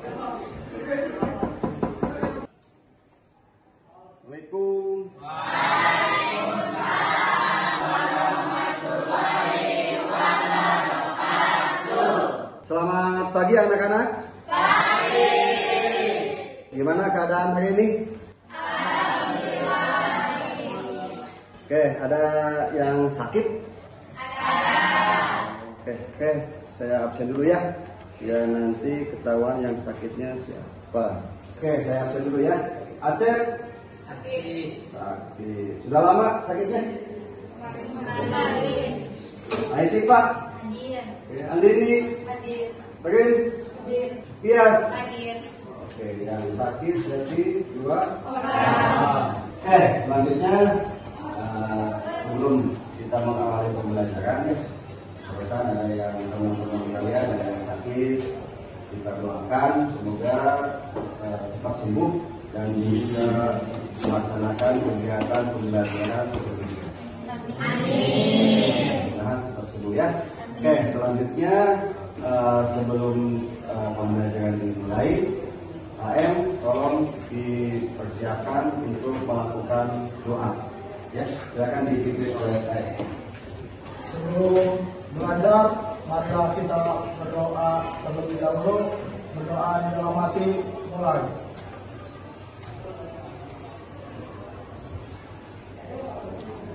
Assalamualaikum. Selamat pagi anak-anak. Pagi. Gimana keadaan hari ini? Alhamdulillah. Oke, ada yang sakit? Ada. Oke, saya absen dulu ya. Biar nanti ketahuan yang sakitnya siapa. Oke, saya absen dulu ya. Acep? Sakit. Sudah lama sakitnya? Kemarin. Aisyah Pak? Hadir. Andini? Hadir. Begin? Hadir. Pias? Hadir. Oke, yang sakit jadi 2 orang. Selanjutnya sebelum kita mengawali pembelajaran ya, pesan ada yang teman-teman kalian ada yang sakit, kita doakan semoga cepat sembuh dan bisa melaksanakan kegiatan pembelajaran seperti ini. Amin. Nah, cepat sembuh ya. Oke, selanjutnya sebelum pembelajaran dimulai, AM tolong dipersiapkan untuk melakukan doa. Ya, silakan dipimpin oleh saya. Sebelum belajar, marilah kita berdoa terlebih dahulu. Berdoa di dalam hati, mulai.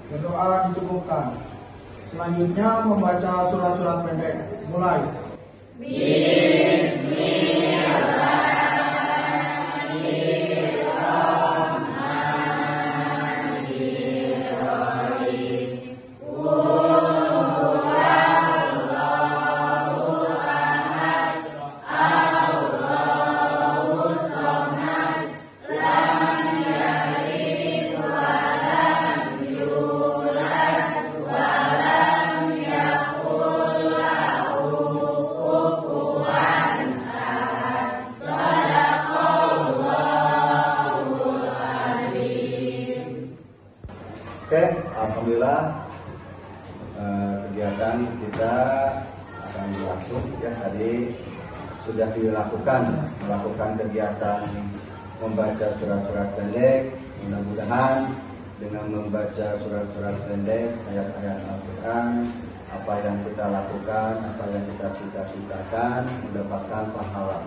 Berdoa dicukupkan. Selanjutnya membaca surat-surat pendek. Mulai. Oke, alhamdulillah kegiatan kita akan berlangsung ya. Tadi sudah melakukan kegiatan membaca surat-surat pendek. Mudah-mudahan dengan membaca surat-surat pendek, ayat-ayat Al-Quran, apa yang kita lakukan, apa yang kita cita-citakan, mendapatkan pahala.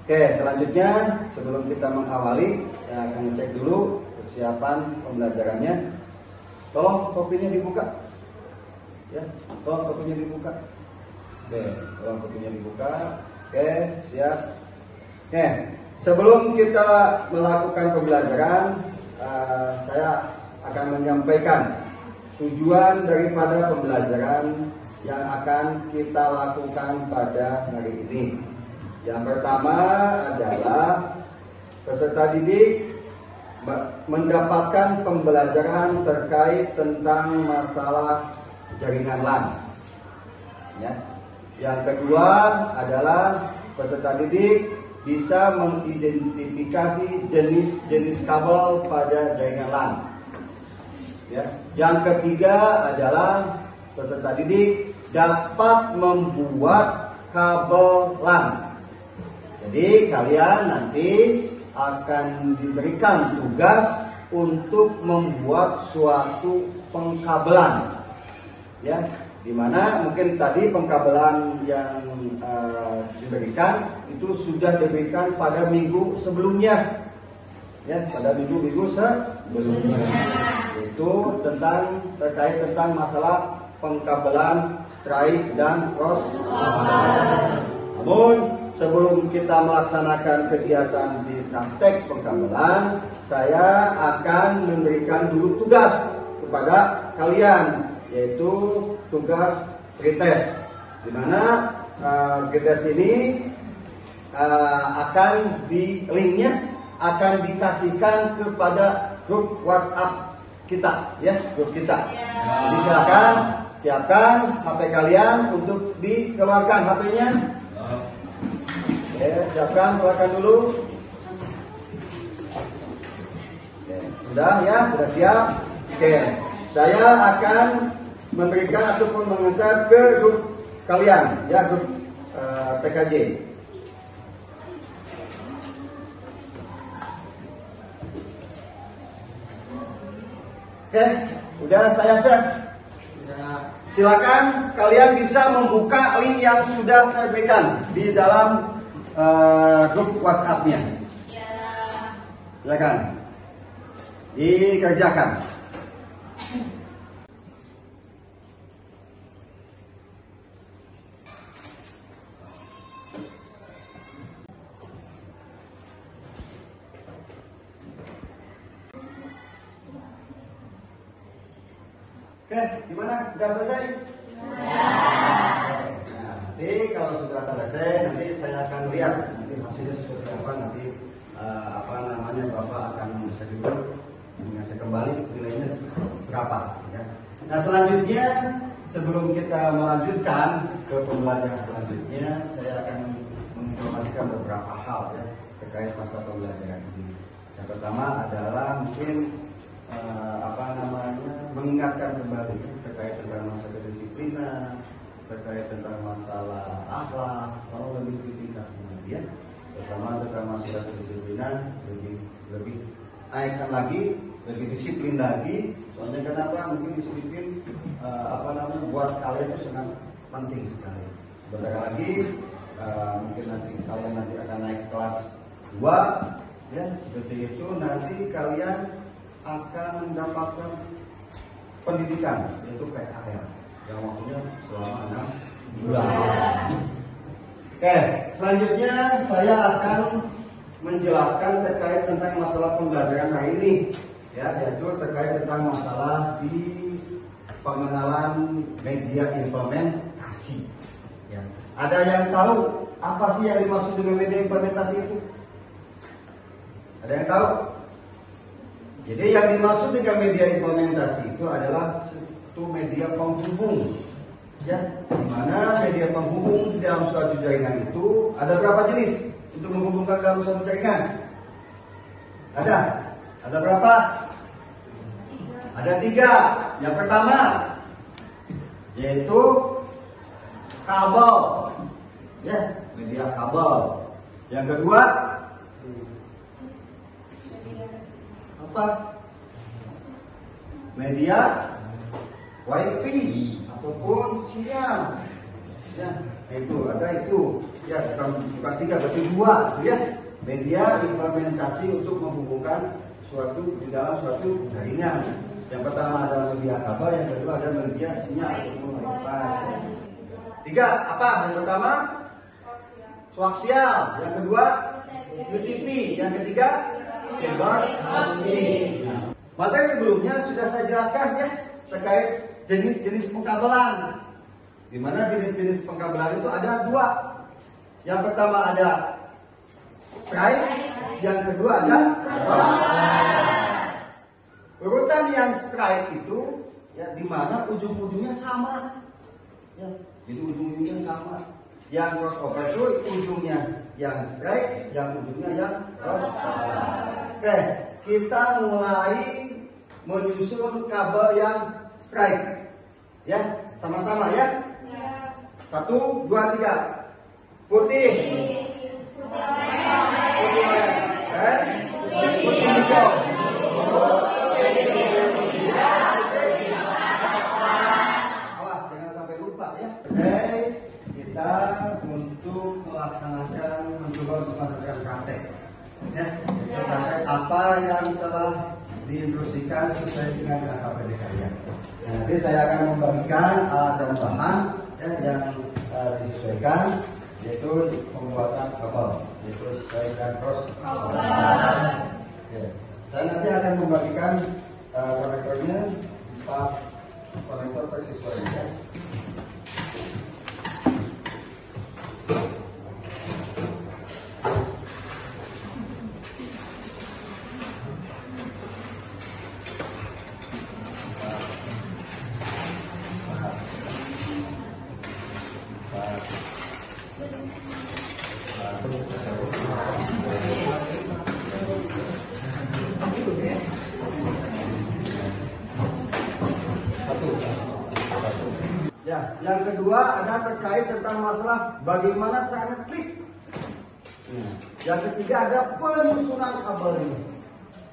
Oke, selanjutnya sebelum kita mengawali, saya akan ngecek dulu persiapan pembelajarannya. Tolong kopinya dibuka. Ya, tolong kopinya dibuka. Oke, tolong kopinya dibuka. Oke, siap. Oke, sebelum kita melakukan pembelajaran, saya akan menyampaikan tujuan daripada pembelajaran yang akan kita lakukan pada hari ini. Yang pertama adalah peserta didik mendapatkan pembelajaran terkait tentang masalah jaringan LAN. Ya. Yang kedua adalah peserta didik bisa mengidentifikasi jenis-jenis kabel pada jaringan LAN. Ya. Yang ketiga adalah peserta didik dapat membuat kabel LAN. Jadi kalian nanti akan diberikan tugas untuk membuat suatu pengkabelan, ya, dimana mungkin tadi pengkabelan yang diberikan itu sudah diberikan pada minggu sebelumnya, ya, pada minggu sebelumnya, itu terkait tentang masalah pengkabelan strike dan cross. Namun sebelum kita melaksanakan kegiatan di praktek pengkabelan, saya akan memberikan dulu tugas kepada kalian, yaitu tugas pretest, di mana pretest ini akan linknya akan dikasihkan kepada grup WhatsApp kita, ya, grup kita. Jadi silakan siapkan HP kalian untuk dikeluarkan HP-nya. Siapkan, keluarkan dulu. Sudah ya, sudah siap. Oke, saya akan memberikan ataupun mengeser ke grup kalian, ya, grup PKJ. Oke, udah saya share. Silakan kalian bisa membuka link yang sudah saya berikan di dalam grup WhatsApp-nya. Silakan dikerjakan. Oke, gimana? Sudah selesai? Nah, nanti kalau sudah selesai, nanti saya akan lihat nanti hasilnya seperti apa. Nanti Bapak akan mengasih kembali nilainya berapa. Ya. Nah, selanjutnya sebelum kita melanjutkan ke pembelajaran selanjutnya, saya akan menginformasikan beberapa hal ya terkait masa pembelajaran ini. Yang pertama adalah mungkin mengingatkan kembali terkait tentang masa kedisiplinan, terkait tentang masalah akhlak, kalau lebih kritikal ya, terutama tentang masalah kedisiplinan lebih naikkan lagi, lebih disiplin lagi. Soalnya kenapa? Mungkin disiplin buat kalian itu sangat penting sekali. Sebentar lagi mungkin nanti kalian akan naik kelas 2 ya, seperti itu nanti kalian akan mendapatkan pendidikan yaitu PKL yang waktunya selama 6 bulan. Oke, selanjutnya saya akan menjelaskan terkait tentang masalah pembelajaran hari ini ya, yaitu terkait tentang masalah di pengenalan media implementasi ya. Ada yang tahu apa sih yang dimaksud dengan media implementasi itu? Ada yang tahu? Jadi yang dimaksud dengan media implementasi itu adalah satu media penghubung, ya, di mana media penghubung di dalam suatu jaringan itu ada berapa jenis untuk menghubungkan dalam suatu jaringan? Ada berapa? Ada 3. Yang pertama yaitu kabel, ya, media kabel. Yang kedua media WiFi ataupun sinyal ya, itu ya, bukan 3 berarti 2 ya, media implementasi untuk menghubungkan suatu di dalam suatu jaringan. Yang pertama adalah media kabel, yang kedua ada media sinyal ataupun WiFi. 3 apa? Yang pertama koaksial, yang kedua UTP, yang ketiga fiber optik. Materi sebelumnya sudah saya jelaskan ya terkait jenis-jenis pengkabelan. Di mana jenis-jenis pengkabelan itu ada 2. Yang pertama ada straight, yang kedua ada urutan yang straight itu ya di mana ujung-ujungnya sama. Ya, jadi ujung-ujungnya sama. Yang crossover itu ujungnya yang straight, yang ujungnya yang crossover. Oke, kita mulai menyusun kabel yang straight. Ya, sama-sama ya. 1, 2, 3. Putih. Putih hijau. Awas jangan sampai lupa ya. Kita untuk melaksanakan mencoba untuk melaksanakan praktek. Ya, praktek apa yang telah diinstruksikan sesuai dengan KKPD kalian. Nanti saya akan membagikan alat dan bahan yang disesuaikan, yaitu pembuatan kabel, yaitu straight dan cross. Saya nanti akan membagikan konektornya 4 konektor tersesuaikan. Ya, yang kedua ada terkait tentang masalah bagaimana cara klik. Yang ketiga ada penyusunan kabel ini.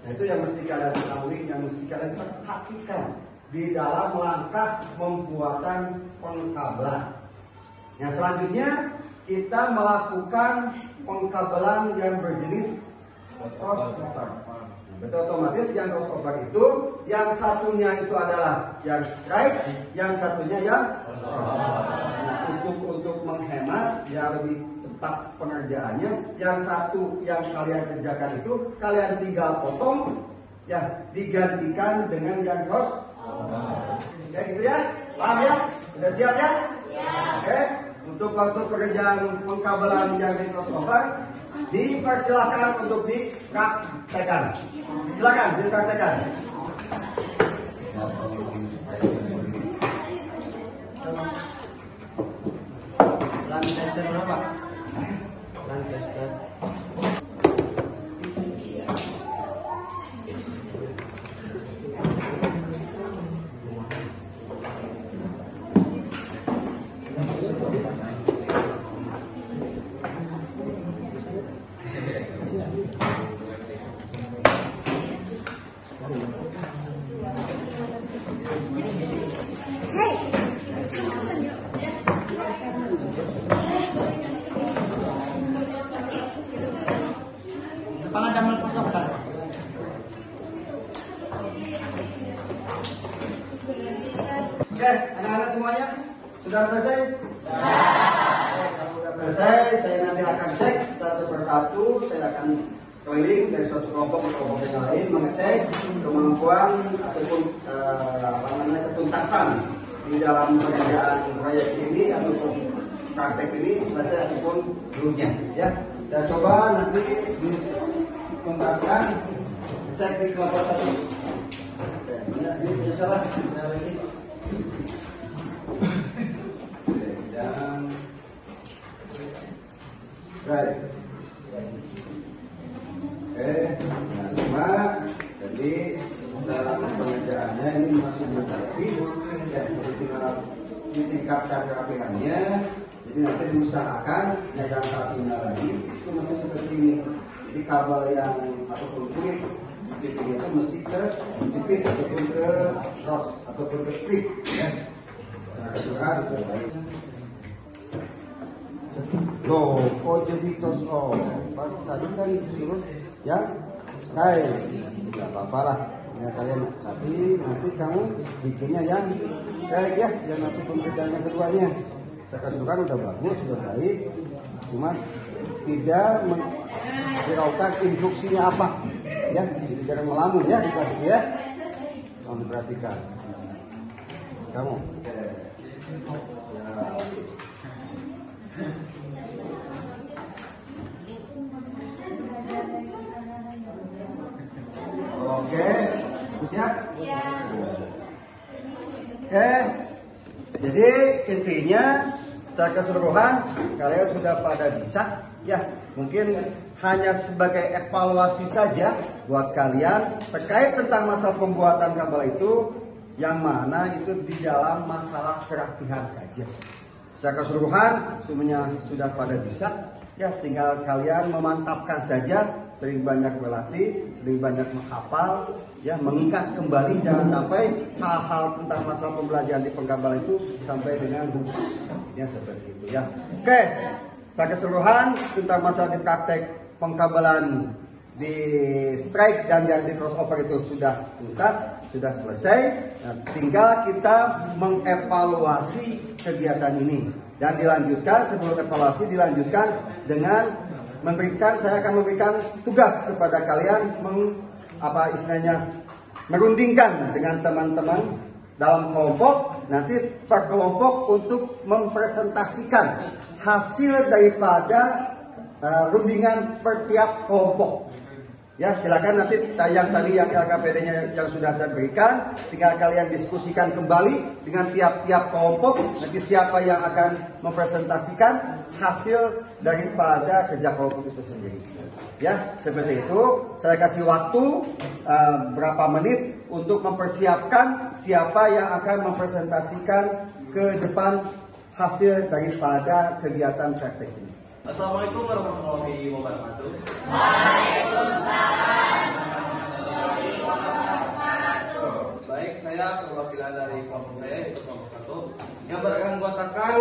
Nah, itu yang mesti kalian ketahui, yang mesti kalian perhatikan di dalam langkah pembuatan pengkabelan. Yang selanjutnya kita melakukan pengkabelan yang berjenis crossover. Betul, otomatis yang crossover itu yang satunya itu adalah yang straight, yang satunya yang crossover. Nah, untuk menghemat ya lebih cepat pengerjaannya, yang satu yang kalian kerjakan itu kalian tinggal potong ya, digantikan dengan yang crossover. Ya gitu ya, paham ya? Sudah siap ya? Siap. Oke, untuk waktu pekerjaan pengkabelan yang di crossover dipersilakan untuk dipraktekkan. Silakan dipraktekkan. Lancaster berapa? Lancaster. Kepala damel crossover. Oke, anak-anak semuanya sudah selesai? Oke, kalau sudah selesai, saya nanti akan cek satu persatu. Saya akan keliling dari suatu kelompok ke kelompok yang lain, mengecek kemampuan ataupun ketuntasan di dalam pekerjaan proyek ini ataupun praktek ini selesai ataupun belumnya. Ya, saya coba nanti dituntaskan, cek di kelompok tadi. Oke, ini salah. Dan baik. Oke, yang lima. Jadi dalam pengerjaannya ini masih mencapai ya, tinggal ditingkatkan kerapihannya. Jadi nanti diusahakan ya, yang satunya lagi itu masih seperti ini. Jadi kabel yang ataupun kulit titiknya itu mesti ke jepit ataupun ke rod ataupun ke strip ya. Sangat suka diperbaiki. Loh, kok jadi crossover? Tadi kan disuruh yang style. Tidak apa-apa lah. Ya kalian nanti kamu bikinnya yang baik ya, yang nanti pembedaan yang keduanya. Saya kasihkan udah bagus, sudah baik. Cuma tidak menghiraukan instruksinya apa. Ya, jadi jangan melamun ya di kelas ya. Kamu perhatikan. Kamu. Ya. Oke, siap? Iya. Oke, jadi intinya secara keseluruhan kalian sudah pada bisa ya. Mungkin hanya sebagai evaluasi saja buat kalian terkait tentang masa pembuatan kabel itu, yang mana itu di dalam masalah kerapihan saja. Secara keseluruhan semuanya sudah pada bisa. Ya, tinggal kalian memantapkan saja, sering banyak berlatih, sering banyak menghafal, ya, mengingat kembali, jangan sampai hal-hal tentang masalah pembelajaran di pengkabelan itu sampai dengan lupa. Ya, seperti itu ya. Oke, secara keseluruhan tentang masalah di praktek pengkabelan di strike dan yang di crossover itu sudah tuntas, sudah selesai. Nah, tinggal kita mengevaluasi kegiatan ini. Dan dilanjutkan, sebelum evaluasi dilanjutkan dengan saya akan memberikan tugas kepada kalian merundingkan dengan teman-teman dalam kelompok, nanti per kelompok untuk mempresentasikan hasil daripada rundingan per tiap kelompok. Ya, silakan nanti yang tadi yang LKPD-nya yang sudah saya berikan, tinggal kalian diskusikan kembali dengan tiap-tiap kelompok. Nanti siapa yang akan mempresentasikan hasil daripada kerja kelompok itu sendiri. Ya, seperti itu. Saya kasih waktu berapa menit untuk mempersiapkan siapa yang akan mempresentasikan ke depan hasil daripada kegiatan praktek ini. Assalamualaikum warahmatullahi wabarakatuh. Baik, saya perwakilan dari kelompok saya, yaitu kelompok 1 yang beranggotakan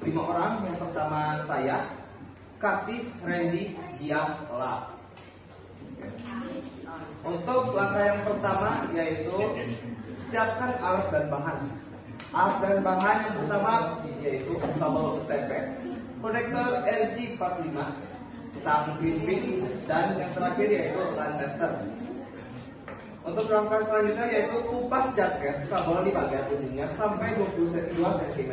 5 orang. Yang pertama saya, Kasih Randy Jiala. Untuk langkah yang pertama yaitu siapkan alat dan bahan. Alat dan bahan yang pertama yaitu kabel OTP, konektor RJ45, tang crimping, dan yang terakhir yaitu LAN tester. Untuk langkah selanjutnya yaitu kupas jaket kabel di bagian ujungnya sampai 22 cm.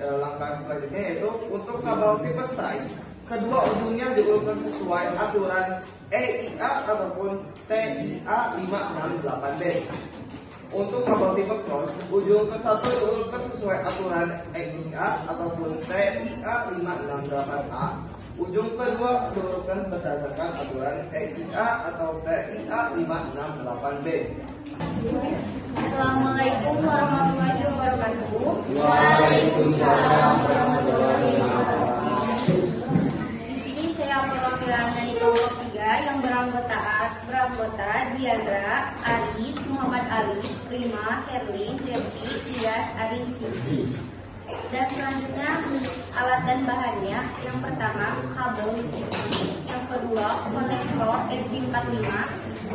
Langkah selanjutnya yaitu untuk kabel tipe strike, kedua ujungnya diurutkan sesuai aturan EIA ataupun TIA 568B. Untuk kabel tipe cross, ujung ke satu diurutkan sesuai aturan EIA ataupun TIA 568A. Ujung kedua diurutkan berdasarkan aturan EIA atau TIA 568B. Assalamualaikum warahmatullahi wabarakatuh. Waalaikumsalam warahmatullahi wabarakatuh. Di sini saya perwakilan dari kelompok 3 yang beranggota Diandra, Aris, Muhammad Ali, Prima, Herlin, Devi, Tias, Arin, Siti. Dan selanjutnya alat dan bahannya, yang pertama kabel listrik, yang kedua konektor RJ45,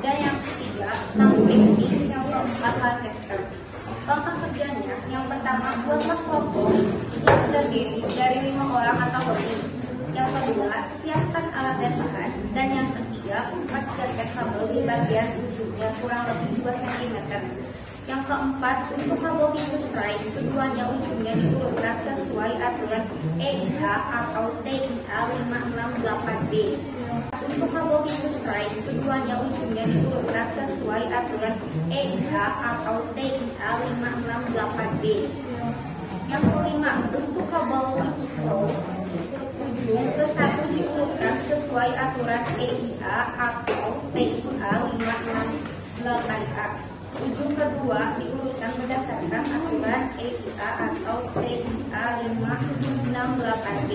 dan yang ketiga tang crimping, yang keempat LAN tester. Langkah kerjanya, yang pertama buatlah kelompok yang terdiri dari 5 orang atau lebih. Yang kedua siapkan alat dan bahan, dan yang ketiga kupas jaket kabel di bagian ujungnya kurang lebih 2 cm. Yang keempat, untuk kabel tipe strike, keduanya ujungnya diurutkan sesuai aturan EIA atau TIA 568B. Untuk kabel tipe strike, keduanya ujungnya diurutkan sesuai aturan EIA atau TIA 568B. Yang kelima, untuk kabel tipe cross, ujung ke satu diurutkan sesuai aturan EIA atau TIA 568A. Ujung kedua diurutkan berdasarkan aturan EIA atau TIA 568B.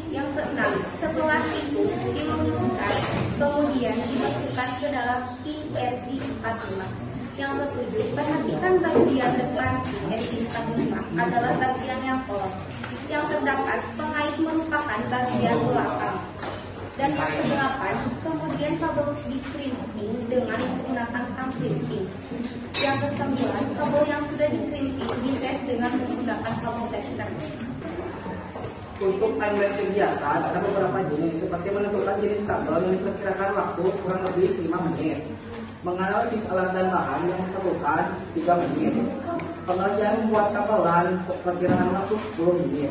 Yang keenam, setelah itu diluruskan, kemudian dimasukkan ke dalam pin RJ45. Yang ketujuh, perhatikan bagian depan pin RJ45 adalah bagian yang polos. Yang terdapat pengait merupakan bagian belakang. Dan yang kedelapan, kemudian kabel di crimping dengan menggunakan tang crimping. Yang kesembilan, kabel yang sudah di crimping dites dengan menggunakan kabel tester. Untuk timeline kegiatan ada beberapa jenis, seperti menentukan jenis kabel yang diperkirakan waktu kurang lebih 5 menit. Menganalisis alat dan bahan yang diperlukan 3 menit. Pengerjaan membuat kabelan perkiraan waktu 10 menit.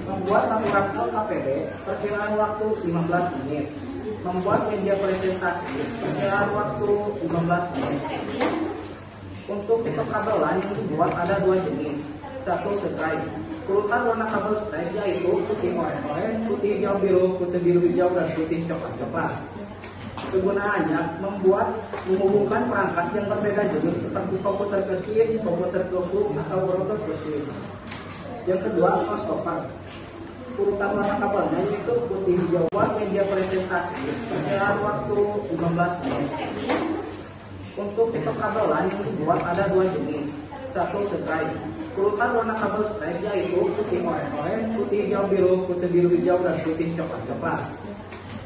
Membuat laporan LKPD perkiraan waktu 15 menit. Membuat media presentasi perkiraan waktu 15 menit. Untuk tipe kabelan yang dibuat ada 2 jenis. Satu stripe. Urutan warna kabel stripe yaitu putih oranye, putih hijau biru, putih biru hijau, dan putih coklat-coklat. Kegunaannya menghubungkan perangkat yang berbeda jenis seperti komputer ke switch, komputer ke hook, atau router ke switch. Yang kedua, crossover. Urutan warna kabelnya yaitu putih hijau, buat media presentasi perkiraan waktu 15 menit. Untuk tipe kabelan yang dibuat ada 2 jenis. Satu stripe. Urutan warna kabel stripe yaitu putih oranye, putih hijau biru, putih biru hijau, dan putih coklat-coklat.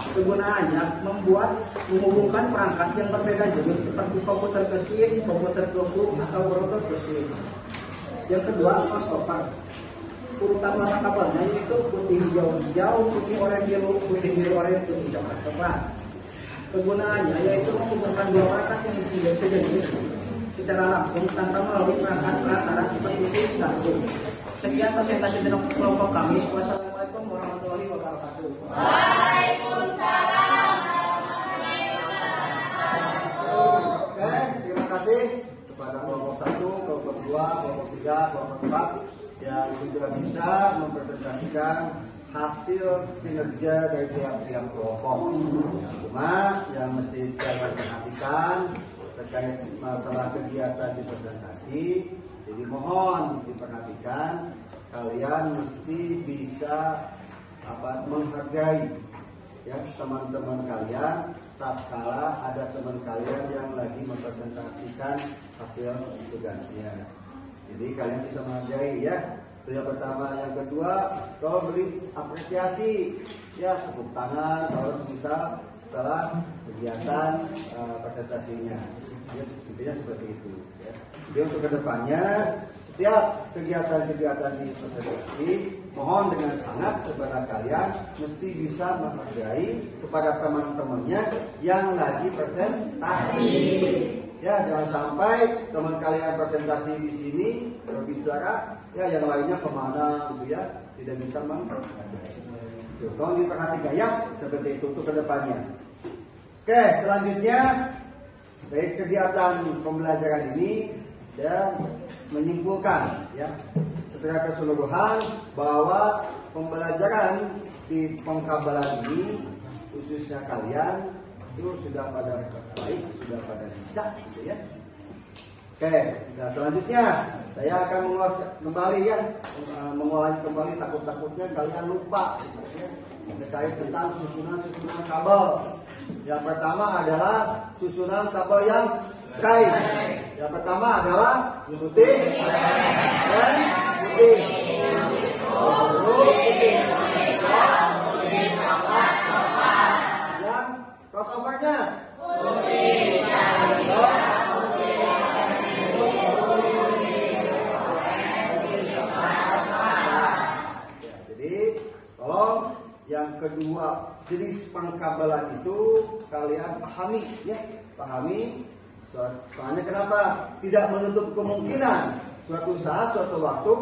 Kegunaannya menghubungkan perangkat yang berbeda jenis seperti komputer ke switch, komputer ke hook, atau router ke switch. Yang kedua, crossover. Urutan warna kabelnya yaitu putih hijau, putih oranye biru, putih biru oranye, putih coklat-coklat. Kegunaannya yaitu menghubungkan 2 perangkat yang sejenis secara langsung tanpa melalui perangkat perantara seperti switch dan hook. Sekian presentasi dari kelompok kami. Wassalamualaikum warahmatullahi wabarakatuh. Oke, terima kasih kepada kelompok 1, kelompok 2, kelompok 3, kelompok 4 yang sudah bisa mempresentasikan hasil kinerja dari tiap-tiap kelompok. Cuma yang mesti saya perhatikan terkait masalah kegiatan di presentasi, jadi Jadi mohon diperhatikan, kalian mesti bisa menghargai ya teman-teman kalian tatkala ada teman kalian yang lagi mempresentasikan hasil tugasnya. Jadi kalian bisa menghargai ya. Itu yang pertama. Yang kedua, kalau beri apresiasi ya, tepuk tangan kalau bisa setelah kegiatan presentasinya. Ya, intinya seperti itu ya. Jadi untuk kedepannya setiap kegiatan-kegiatan di presentasi, mohon dengan sangat kepada kalian mesti bisa menghargai kepada teman-temannya yang lagi presentasi. Ya, jangan sampai teman kalian presentasi di sini berbicara, ya yang lainnya kemana gitu ya, tidak bisa menghargai. Tolong diperhatikan ya, seperti itu untuk kedepannya. Oke, selanjutnya dari kegiatan pembelajaran ini dan menyimpulkan ya secara keseluruhan bahwa pembelajaran di pengkabelan ini khususnya kalian itu sudah pada baik, sudah pada bisa gitu ya. Oke, nah selanjutnya saya akan mengulas kembali ya, mengulangi kembali takut-takutnya kalian lupa ya, terkait tentang susunan kabel. Yang pertama adalah susunan kabel yang straight. Yang pertama adalah putih dan putih. Yang crossovernya putih jadi tolong yang kedua jenis pengkabelan itu kalian pahami ya, pahami. Soalnya kenapa? Tidak menutup kemungkinan suatu saat, suatu waktu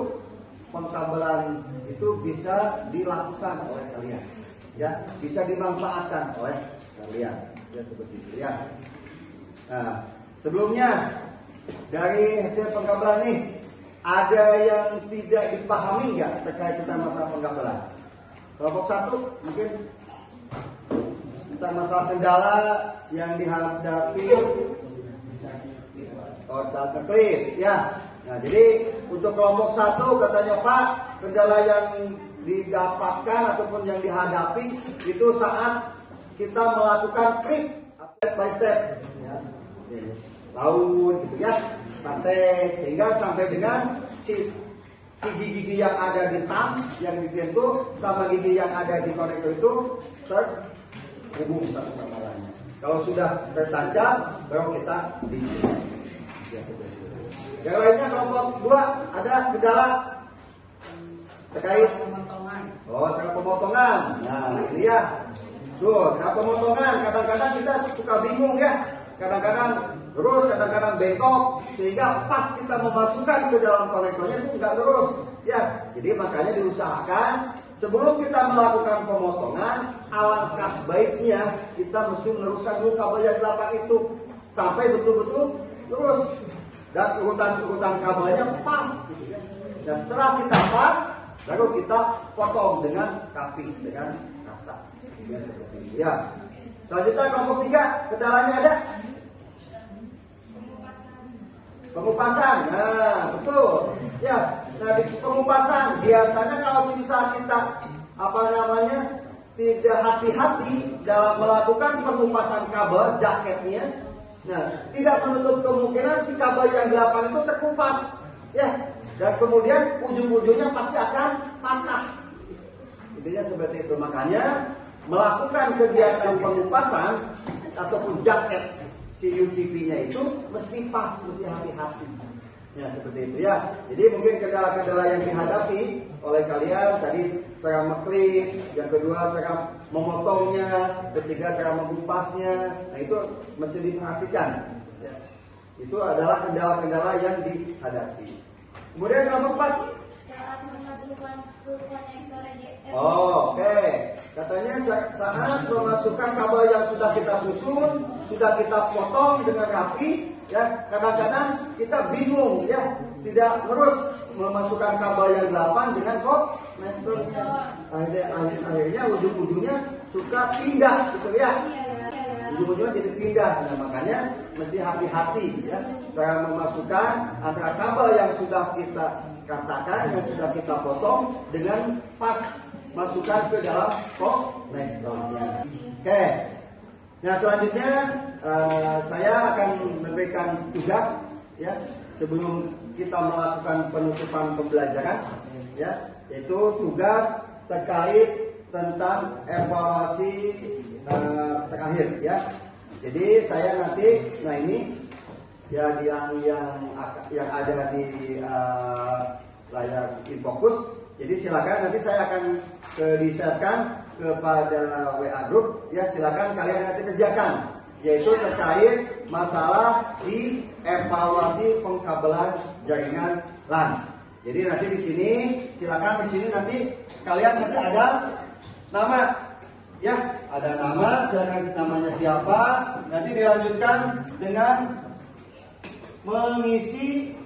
pengkabelan itu bisa dilakukan oleh kalian, ya, bisa dimanfaatkan oleh kalian, ya seperti itu ya. Nah, sebelumnya dari hasil pengkabelan nih, ada yang tidak dipahami nggak terkait tentang masalah pengkabelan? Kelompok satu mungkin tentang masalah kendala yang dihadapi saat ngeklip ya. Nah, jadi untuk kelompok satu katanya Pak, kendala yang didapatkan ataupun yang dihadapi itu saat kita melakukan klip step by step ya. Laut gitu ya, santai sehingga sampai dengan si gigi-gigi yang ada di tam, yang di pintu sama gigi yang ada di konektor itu terhubung satu sama lainnya. Kalau sudah tertancap baru kita bikin. Ya, yang lainnya kelompok 2 ada kendala terkait pemotongan. Terkait pemotongan. Nah, ini ya. Tuh, pemotongan kadang-kadang kita suka bingung ya. Kadang-kadang lurus, kadang-kadang bengkok sehingga pas kita memasukkan ke dalam konektornya itu enggak lurus. Ya, jadi makanya diusahakan sebelum kita melakukan pemotongan, alangkah baiknya kita mesti meluruskan dulu kabel yang 8 itu sampai betul-betul lurus dan urutan kabelnya pas gitu ya. Dan setelah kita pas, baru kita potong dengan kapi, dengan kata. Ya, seperti ini ya. Selanjutnya kelompok 3, kendalanya ada pengupasan. Nah, betul. Ya, nah di pengupasan biasanya kalau misal kita tidak hati-hati dalam melakukan pengupasan kabel jaketnya. Nah, tidak menutup kemungkinan si kabel yang 8 itu terkupas, ya, dan kemudian ujung-ujungnya pasti akan patah. Intinya seperti itu. Makanya melakukan kegiatan pengupasan ataupun jaket si UTP-nya itu mesti pas, mesti hati-hati. Ya, seperti itu ya. Jadi mungkin kendala-kendala yang dihadapi oleh kalian tadi cara mengklip, yang kedua cara memotongnya, ketiga cara mengupasnya. Nah, itu mesti diperhatikan. Ya. Itu adalah kendala-kendala yang dihadapi. Kemudian kelompok 4. Oke. Katanya saat memasukkan kabel yang sudah kita susun, sudah kita potong dengan rapi, ya kadang-kadang kita bingung, ya tidak terus memasukkan kabel yang 8 dengan konektornya. Akhirnya ujung-ujungnya suka pindah, gitu ya. ujung-ujungnya jadi pindah. Nah, makanya mesti hati-hati ya cara memasukkan antara kabel yang sudah kita katakan, yang sudah kita potong dengan pas masukkan ke dalam konektornya. Oke. Nah, selanjutnya saya akan memberikan tugas ya sebelum kita melakukan penutupan pembelajaran ya, yaitu tugas terkait tentang evaluasi terakhir ya. Jadi saya nanti, nah ini ya yang ada di layar InFokus. Jadi silakan nanti saya akan di-share-kan kepada WA group ya, silakan kalian nanti kerjakan, yaitu terkait masalah di evaluasi pengkabelan jaringan LAN. Jadi nanti di sini silakan di sini nanti kalian nanti ada nama ya, ada nama, silakan namanya siapa, nanti dilanjutkan dengan mengisi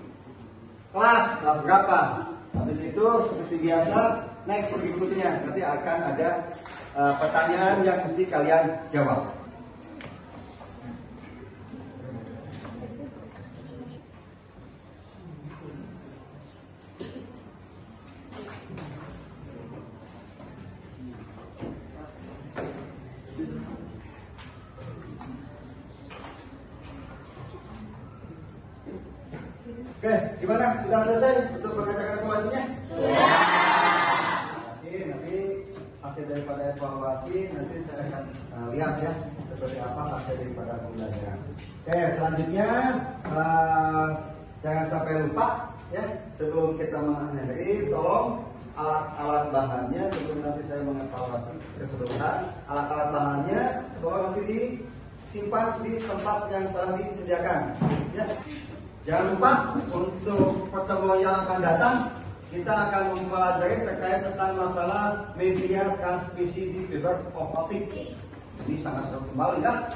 kelas berapa. Habis itu seperti biasa next berikutnya nanti akan ada pertanyaan yang mesti kalian jawab. Oke, gimana? Sudah selesai untuk pengecekan evaluasinya? Sudah. Nanti hasil daripada evaluasi nanti saya akan lihat ya seperti apa hasil daripada pembelajaran. Oke, selanjutnya jangan sampai lupa ya sebelum kita mengakhiri, tolong alat-alat bahannya sebelum nanti saya mengevaluasi keseluruhan alat-alat bahannya tolong nanti disimpan di tempat yang telah disediakan ya. Jangan lupa untuk pertemuan yang akan datang kita akan mempelajari terkait tentang masalah media transmisi di fiber optik. Ini sangat seru kembali ya.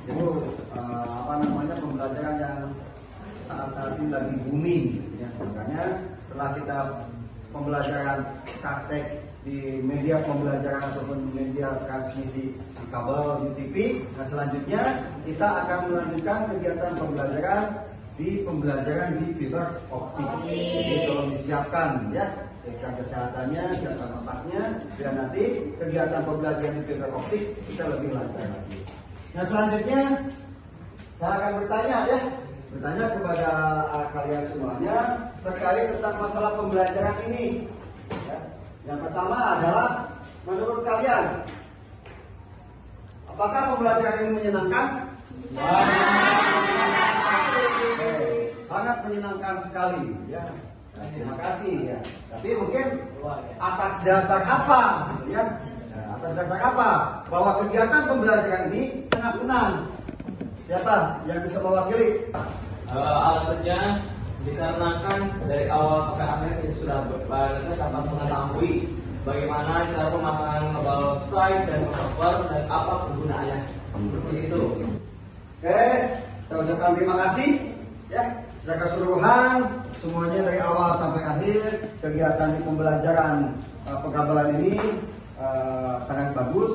Itu pembelajaran yang saat ini lagi booming ya. Makanya setelah kita pembelajaran praktek di media pembelajaran ataupun media transmisi di kabel di TV, nah selanjutnya kita akan melanjutkan kegiatan pembelajaran di pembelajaran di fiber optik. Jadi tolong disiapkan ya, siapkan kesehatannya, siapkan otaknya, biar nanti kegiatan pembelajaran di fiber optik kita lebih lancar lagi. Nah selanjutnya saya akan bertanya kepada kalian semuanya terkait tentang masalah pembelajaran ini. Ya. Yang pertama adalah menurut kalian apakah pembelajaran ini menyenangkan? Sangat menyenangkan sekali ya. Nah, terima kasih ya. Tapi mungkin atas dasar apa ya? Nah, atas dasar apa bahwa kegiatan pembelajaran ini sangat senang? Siapa yang bisa mewakili? Alasannya dikarenakan dari awal sampai akhir kita sudah dapat mengetahui bagaimana cara pemasangan kabel strike dan cover dan apa kegunaannya. Seperti itu. Oke, saya ucapkan terima kasih ya. Secara keseluruhan semuanya dari awal sampai akhir kegiatan di pembelajaran pengkabelan ini sangat bagus.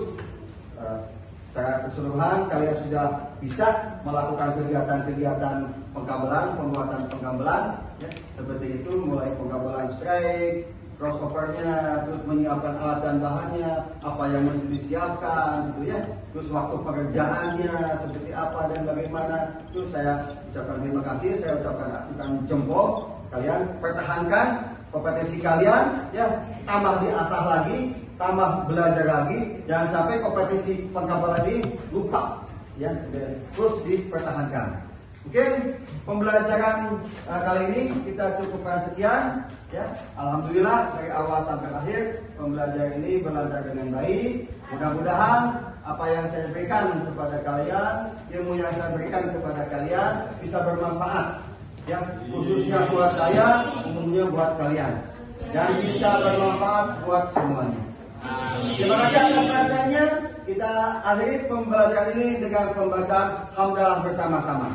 Secara keseluruhan kalian sudah bisa melakukan kegiatan-kegiatan pengkabelan, pembuatan pengkabelan ya, seperti itu mulai pengkabelan strike, crossovernya, terus menyiapkan alat dan bahannya, apa yang mesti disiapkan gitu ya, terus waktu pengerjaannya seperti apa dan bagaimana. Terus saya ucapkan terima kasih, saya ucapkan jempol, kalian pertahankan kompetensi kalian ya, tambah diasah lagi, tambah belajar lagi, jangan sampai kompetensi pengkabelan ini lupa ya, terus dipertahankan. Mungkin pembelajaran kali ini kita cukupkan sekian ya. Alhamdulillah dari awal sampai akhir pembelajaran ini berlanjut dengan baik. Mudah-mudahan apa yang saya berikan kepada kalian, ilmu yang saya berikan kepada kalian bisa bermanfaat ya, khususnya buat saya, umumnya buat kalian, dan bisa bermanfaat buat semuanya. Terima kasih atas perhatiannya. Kita akhiri pembelajaran ini dengan pembacaan hamdalah bersama-sama.